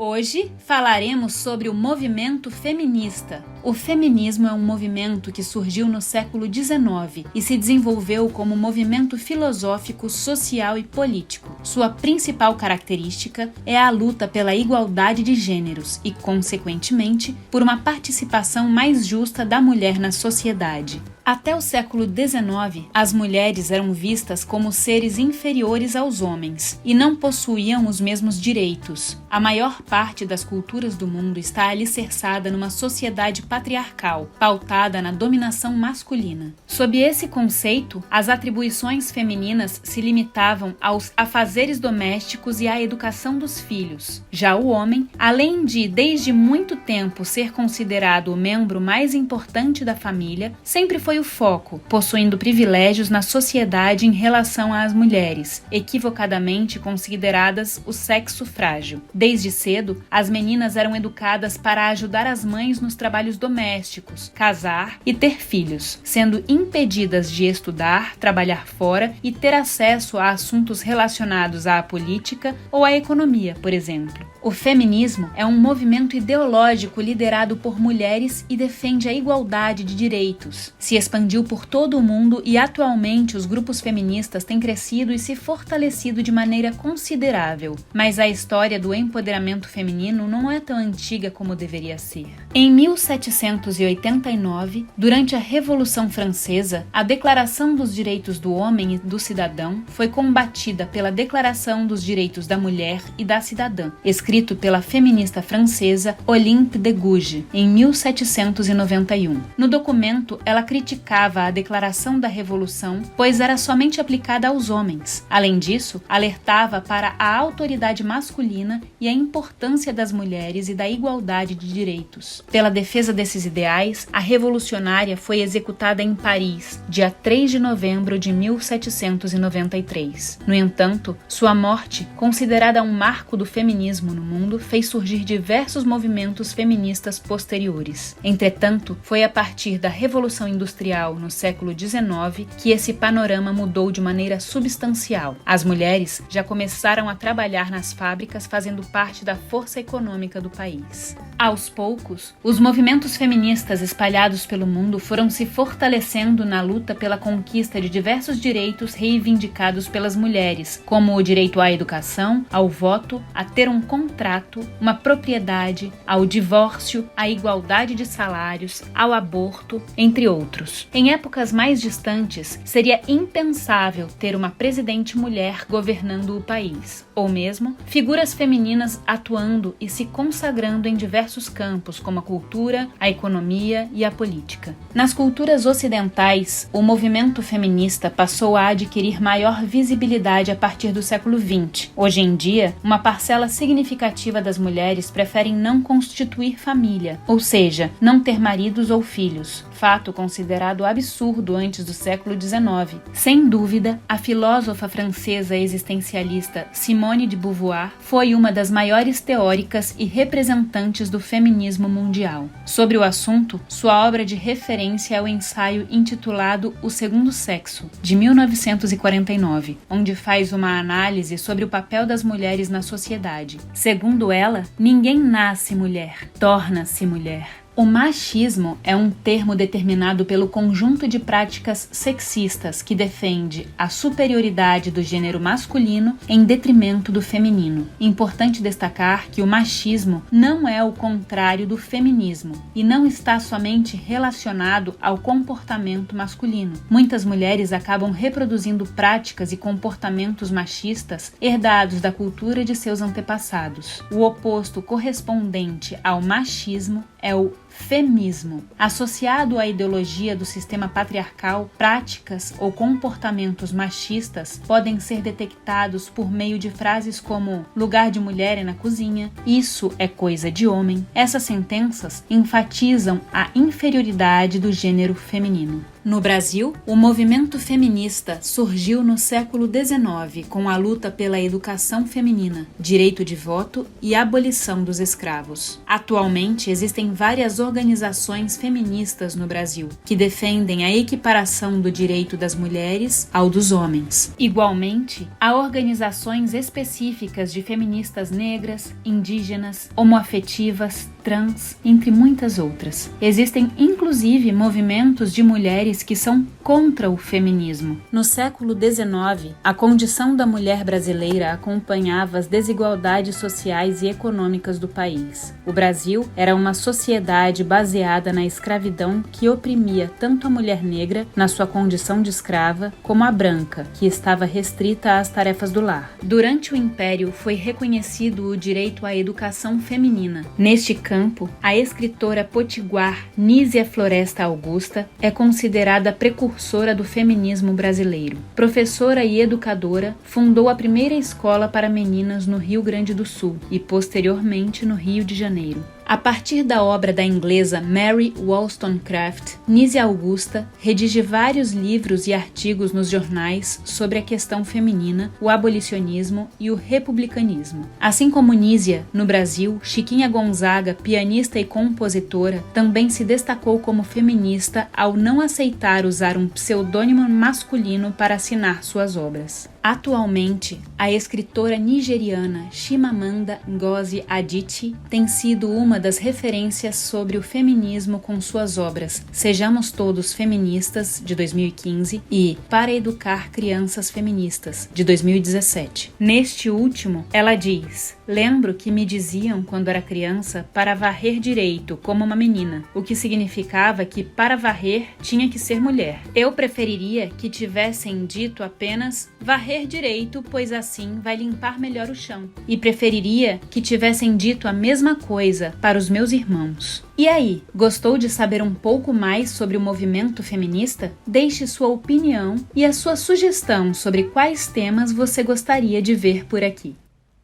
Hoje falaremos sobre o movimento feminista. O feminismo é um movimento que surgiu no século XIX e se desenvolveu como movimento filosófico, social e político. Sua principal característica é a luta pela igualdade de gêneros e, consequentemente, por uma participação mais justa da mulher na sociedade. Até o século XIX, as mulheres eram vistas como seres inferiores aos homens e não possuíam os mesmos direitos. A maior parte das culturas do mundo está alicerçada numa sociedade patriarcal, pautada na dominação masculina. Sob esse conceito, as atribuições femininas se limitavam aos afazeres domésticos e à educação dos filhos. Já o homem, além de, desde muito tempo, ser considerado o membro mais importante da família, sempre foi o foco, possuindo privilégios na sociedade em relação às mulheres, equivocadamente consideradas o sexo frágil. Desde cedo, as meninas eram educadas para ajudar as mães nos trabalhos domésticos, casar e ter filhos, sendo impedidas de estudar, trabalhar fora e ter acesso a assuntos relacionados à política ou à economia, por exemplo. O feminismo é um movimento ideológico liderado por mulheres e defende a igualdade de direitos. Se expandiu por todo o mundo e atualmente os grupos feministas têm crescido e se fortalecido de maneira considerável. Mas a história do empoderamento feminino não é tão antiga como deveria ser. Em 1789, durante a Revolução Francesa, a Declaração dos Direitos do Homem e do Cidadão foi combatida pela Declaração dos Direitos da Mulher e da Cidadã, escrito pela feminista francesa Olympe de Gouges, em 1791. No documento, ela criticava a declaração da Revolução, pois era somente aplicada aos homens. Além disso, alertava para a autoridade masculina e a importância das mulheres e da igualdade de direitos. Pela defesa desses ideais, a revolucionária foi executada em Paris, dia 3 de novembro de 1793. No entanto, sua morte, considerada um marco do feminismo no mundo, fez surgir diversos movimentos feministas posteriores. Entretanto, foi a partir da Revolução Industrial no século XIX que esse panorama mudou de maneira substancial. As mulheres já começaram a trabalhar nas fábricas, fazendo parte da força econômica do país. Aos poucos, os movimentos feministas espalhados pelo mundo foram se fortalecendo na luta pela conquista de diversos direitos reivindicados pelas mulheres, como o direito à educação, ao voto, a ter um contrato, uma propriedade, ao divórcio, à igualdade de salários, ao aborto, entre outros. Em épocas mais distantes, seria impensável ter uma presidente mulher governando o país, ou mesmo figuras femininas atuando e se consagrando em diversos campos, como a cultura, a economia e a política. Nas culturas ocidentais, o movimento feminista passou a adquirir maior visibilidade a partir do século XX. Hoje em dia, uma parcela significativa das mulheres preferem não constituir família, ou seja, não ter maridos ou filhos, fato considerado absurdo antes do século XIX. Sem dúvida, a filósofa francesa existencialista Simone de Beauvoir foi uma das maiores teóricas e representantes do feminismo mundial. Sobre o assunto, sua obra de referência é o ensaio intitulado O Segundo Sexo, de 1949, onde faz uma análise sobre o papel das mulheres na sociedade. Segundo ela, ninguém nasce mulher, torna-se mulher. O machismo é um termo determinado pelo conjunto de práticas sexistas que defende a superioridade do gênero masculino em detrimento do feminino. Importante destacar que o machismo não é o contrário do feminismo e não está somente relacionado ao comportamento masculino. Muitas mulheres acabam reproduzindo práticas e comportamentos machistas herdados da cultura de seus antepassados. O oposto correspondente ao machismo é o femismo. Associado à ideologia do sistema patriarcal, práticas ou comportamentos machistas podem ser detectados por meio de frases como lugar de mulher é na cozinha, isso é coisa de homem. Essas sentenças enfatizam a inferioridade do gênero feminino. No Brasil, o movimento feminista surgiu no século XIX com a luta pela educação feminina, direito de voto e abolição dos escravos. Atualmente, existem várias organizações feministas no Brasil que defendem a equiparação do direito das mulheres ao dos homens. Igualmente, há organizações específicas de feministas negras, indígenas, homoafetivas, trans, entre muitas outras. Existem, inclusive, movimentos de mulheres que são contra o feminismo. No século XIX, a condição da mulher brasileira acompanhava as desigualdades sociais e econômicas do país. O Brasil era uma sociedade baseada na escravidão que oprimia tanto a mulher negra, na sua condição de escrava, como a branca, que estava restrita às tarefas do lar. Durante o Império, foi reconhecido o direito à educação feminina. Neste campo, a escritora potiguar Nízia Floresta Augusta é considerada precursora do feminismo brasileiro. Professora e educadora, fundou a primeira escola para meninas no Rio Grande do Sul e, posteriormente, no Rio de Janeiro. A partir da obra da inglesa Mary Wollstonecraft, Nízia Augusta redige vários livros e artigos nos jornais sobre a questão feminina, o abolicionismo e o republicanismo. Assim como Nízia, no Brasil, Chiquinha Gonzaga, pianista e compositora, também se destacou como feminista ao não aceitar usar um pseudônimo masculino para assinar suas obras. Atualmente, a escritora nigeriana Chimamanda Ngozi Adichie tem sido uma das referências sobre o feminismo com suas obras Sejamos Todos Feministas, de 2015, e Para Educar Crianças Feministas, de 2017. Neste último, ela diz: "Lembro que me diziam quando era criança para varrer direito, como uma menina, o que significava que para varrer tinha que ser mulher. Eu preferiria que tivessem dito apenas varrer direito, pois assim vai limpar melhor o chão. E preferiria que tivessem dito a mesma coisa para os meus irmãos." E aí, gostou de saber um pouco mais sobre o movimento feminista? Deixe sua opinião e a sua sugestão sobre quais temas você gostaria de ver por aqui.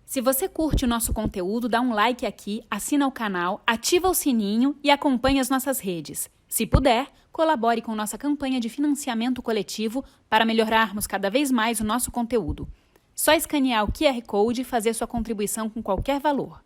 Se você curte o nosso conteúdo, dá um like aqui, assina o canal, ativa o sininho e acompanhe as nossas redes. Se puder, colabore com nossa campanha de financiamento coletivo para melhorarmos cada vez mais o nosso conteúdo. Só escanear o QR Code e fazer sua contribuição com qualquer valor.